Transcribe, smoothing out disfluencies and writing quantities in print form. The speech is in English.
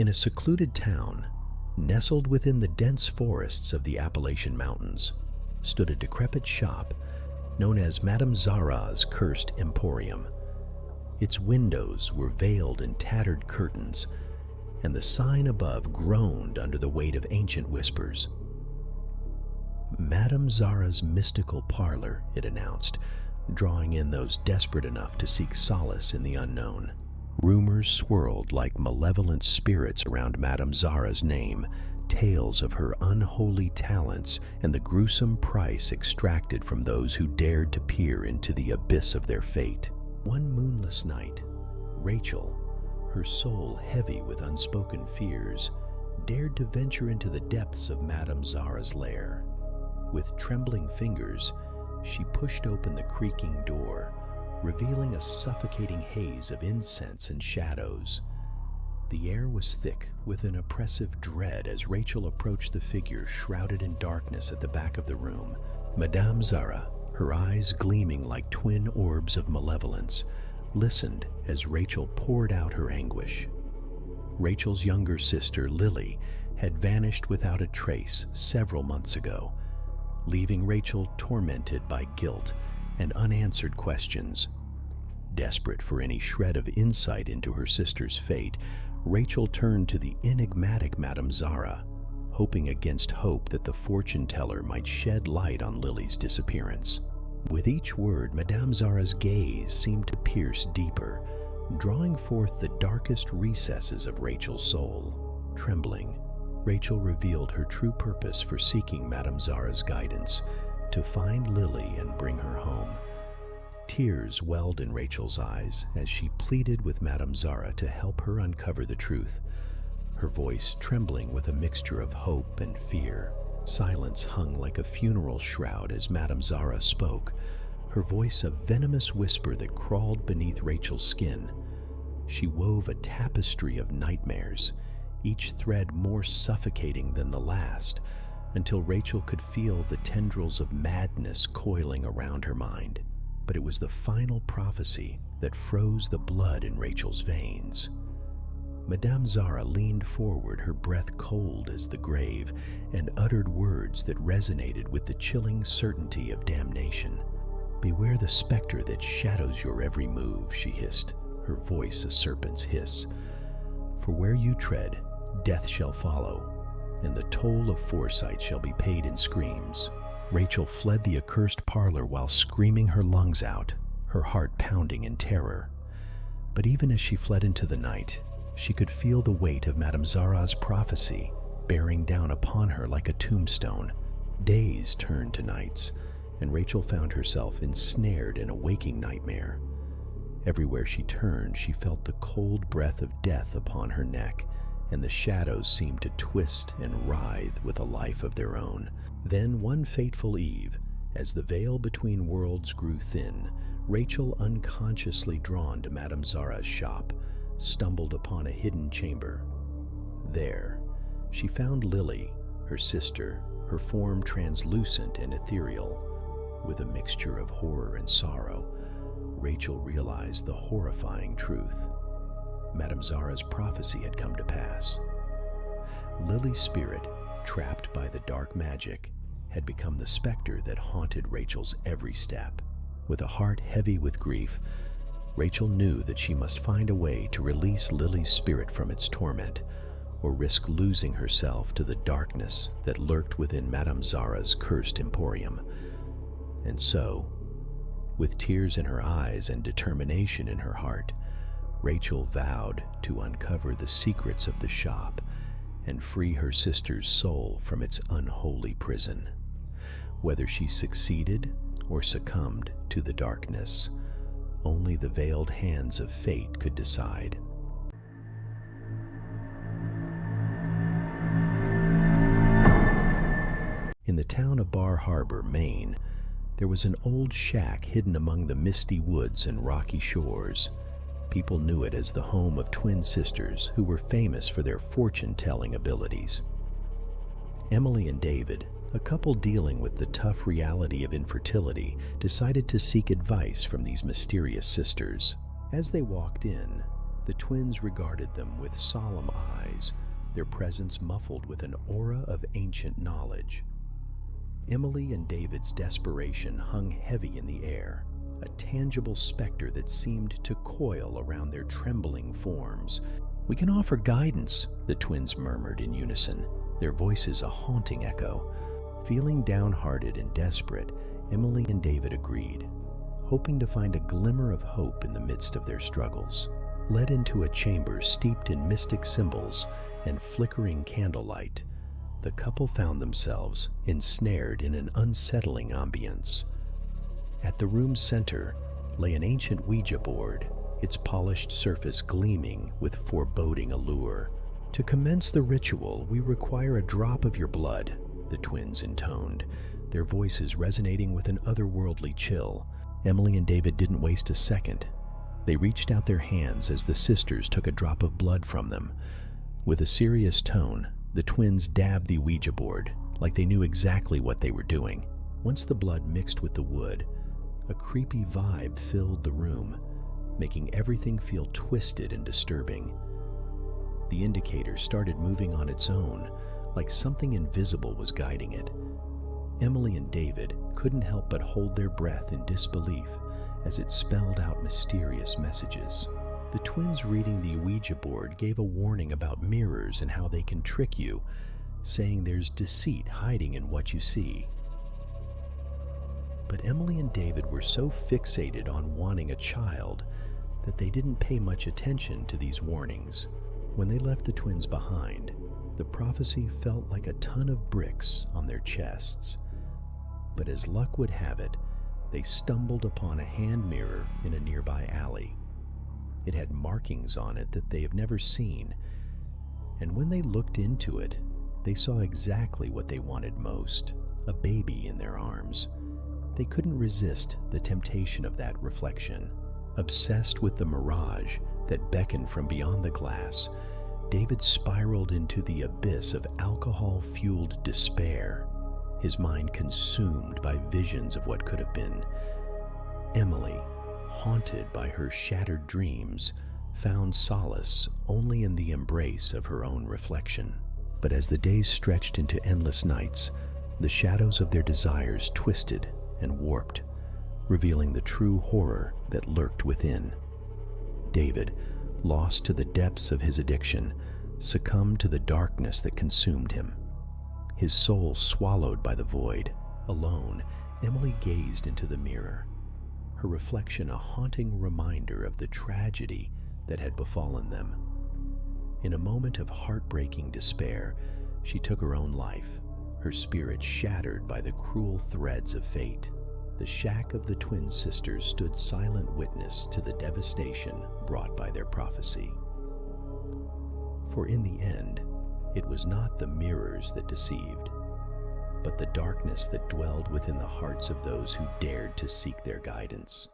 In a secluded town, nestled within the dense forests of the Appalachian Mountains, stood a decrepit shop known as Madame Zara's Cursed Emporium. Its windows were veiled in tattered curtains, and the sign above groaned under the weight of ancient whispers. Madame Zara's mystical parlor, it announced, drawing in those desperate enough to seek solace in the unknown. Rumors swirled like malevolent spirits around Madame Zara's name, tales of her unholy talents and the gruesome price extracted from those who dared to peer into the abyss of their fate. One moonless night, Rachel, her soul heavy with unspoken fears, dared to venture into the depths of Madame Zara's lair. With trembling fingers, she pushed open the creaking door, revealing a suffocating haze of incense and shadows. The air was thick with an oppressive dread as Rachel approached the figure shrouded in darkness at the back of the room. Madame Zara, her eyes gleaming like twin orbs of malevolence, listened as Rachel poured out her anguish. Rachel's younger sister, Lily, had vanished without a trace several months ago, leaving Rachel tormented by guilt and unanswered questions. Desperate for any shred of insight into her sister's fate, Rachel turned to the enigmatic Madame Zara, hoping against hope that the fortune-teller might shed light on Lily's disappearance. With each word, Madame Zara's gaze seemed to pierce deeper, drawing forth the darkest recesses of Rachel's soul. Trembling, Rachel revealed her true purpose for seeking Madame Zara's guidance, to find Lily and bring her home. Tears welled in Rachel's eyes as she pleaded with Madame Zara to help her uncover the truth, her voice trembling with a mixture of hope and fear. Silence hung like a funeral shroud as Madame Zara spoke, her voice a venomous whisper that crawled beneath Rachel's skin. She wove a tapestry of nightmares, each thread more suffocating than the last, until Rachel could feel the tendrils of madness coiling around her mind. But it was the final prophecy that froze the blood in Rachel's veins. Madame Zara leaned forward, her breath cold as the grave, and uttered words that resonated with the chilling certainty of damnation. "Beware the specter that shadows your every move," she hissed, her voice a serpent's hiss. "For where you tread, death shall follow, and the toll of foresight shall be paid in screams." Rachel fled the accursed parlor while screaming her lungs out, her heart pounding in terror. But even as she fled into the night, she could feel the weight of Madame Zara's prophecy bearing down upon her like a tombstone. Days turned to nights, and Rachel found herself ensnared in a waking nightmare. Everywhere she turned, she felt the cold breath of death upon her neck, and the shadows seemed to twist and writhe with a life of their own. Then one fateful eve, as the veil between worlds grew thin, Rachel, unconsciously drawn to Madame Zara's shop, stumbled upon a hidden chamber. There, she found Lily, her sister, her form translucent and ethereal. With a mixture of horror and sorrow, Rachel realized the horrifying truth. Madame Zara's prophecy had come to pass. Lily's spirit, trapped by the dark magic, had become the specter that haunted Rachel's every step. With a heart heavy with grief, Rachel knew that she must find a way to release Lily's spirit from its torment, or risk losing herself to the darkness that lurked within Madame Zara's cursed emporium. And so, with tears in her eyes and determination in her heart, Rachel vowed to uncover the secrets of the shop and free her sister's soul from its unholy prison. Whether she succeeded or succumbed to the darkness, only the veiled hands of fate could decide. In the town of Bar Harbor, Maine, there was an old shack hidden among the misty woods and rocky shores. People knew it as the home of twin sisters who were famous for their fortune-telling abilities. Emily and David, a couple dealing with the tough reality of infertility, decided to seek advice from these mysterious sisters. As they walked in, The twins regarded them with solemn eyes, their presence muffled with an aura of ancient knowledge. Emily and David's desperation hung heavy in the air, a tangible specter that seemed to coil around their trembling forms. "We can offer guidance," the twins murmured in unison, their voices a haunting echo. Feeling downhearted and desperate, Emily and David agreed, hoping to find a glimmer of hope in the midst of their struggles. Led into a chamber steeped in mystic symbols and flickering candlelight, the couple found themselves ensnared in an unsettling ambience. At the room's center lay an ancient Ouija board, its polished surface gleaming with foreboding allure. "To commence the ritual, we require a drop of your blood," the twins intoned, their voices resonating with an otherworldly chill. Emily and David didn't waste a second. They reached out their hands as the sisters took a drop of blood from them. With a serious tone, the twins dabbed the Ouija board, like they knew exactly what they were doing. Once the blood mixed with the wood, a creepy vibe filled the room, making everything feel twisted and disturbing. The indicator started moving on its own, like something invisible was guiding it. Emily and David couldn't help but hold their breath in disbelief as it spelled out mysterious messages. The twins reading the Ouija board gave a warning about mirrors and how they can trick you, saying there's deceit hiding in what you see. But Emily and David were so fixated on wanting a child that they didn't pay much attention to these warnings. When they left the twins behind, the prophecy felt like a ton of bricks on their chests. But as luck would have it, they stumbled upon a hand mirror in a nearby alley. It had markings on it that they have never seen, and when they looked into it, they saw exactly what they wanted most, a baby in their arms. They couldn't resist the temptation of that reflection. Obsessed with the mirage that beckoned from beyond the glass, David spiraled into the abyss of alcohol-fueled despair, his mind consumed by visions of what could have been. Emily, haunted by her shattered dreams, found solace only in the embrace of her own reflection. But as the days stretched into endless nights, the shadows of their desires twisted and warped, revealing the true horror that lurked within. David, lost to the depths of his addiction, succumbed to the darkness that consumed him. His soul swallowed by the void. Alone, Emily gazed into the mirror, her reflection a haunting reminder of the tragedy that had befallen them. In a moment of heartbreaking despair, she took her own life, her spirit shattered by the cruel threads of fate. The shack of the twin sisters stood silent witness to the devastation brought by their prophecy. For in the end, it was not the mirrors that deceived, but the darkness that dwelled within the hearts of those who dared to seek their guidance.